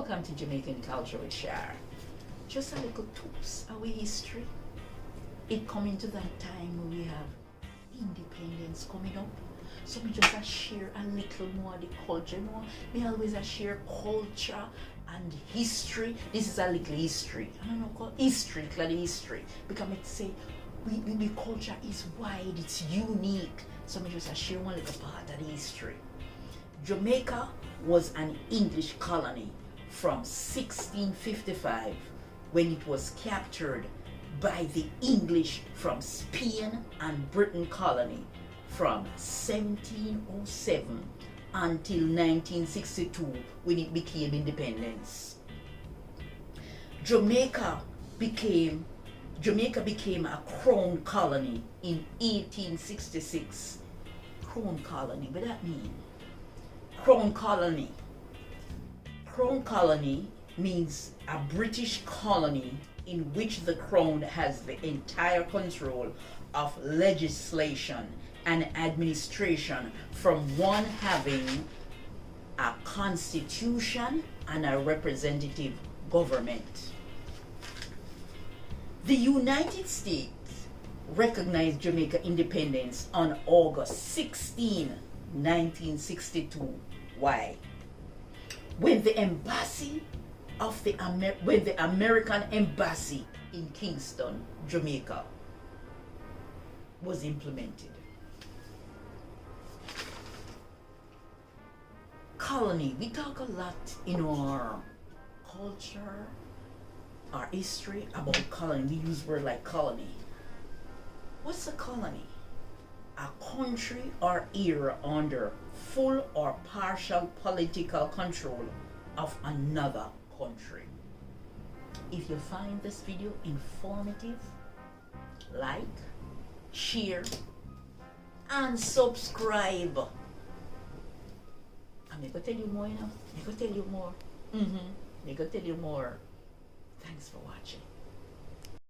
Welcome to Jamaican Culture with Shar. Just a little tips our history. It coming to that time where we have independence coming up. So we just share a little more the culture more. We always share culture and history. This is a little history. I don't know called history, clearly history. Because it say we culture is wide, it's unique. So we just share one little part of the history. Jamaica was an English colony from 1655 when it was captured by the English from Spain and Britain colony from 1707 until 1962 when it became independence. Jamaica became a crown colony in 1866. Crown colony, what that mean? Crown colony. Crown colony means a British colony in which the crown has the entire control of legislation and administration, from one having a constitution and a representative government. The United States recognized Jamaica independence on August 16, 1962. Why? When the American embassy in Kingston, Jamaica, was implemented. Colony. We talk a lot in our culture, our history about colony. We use word like colony. What's a colony? A country or area under full or partial political control of another country. If you find this video informative, like, share, and subscribe. I'm going to tell you more, I'm going to tell you more. I'm going to tell you more. Thanks for watching.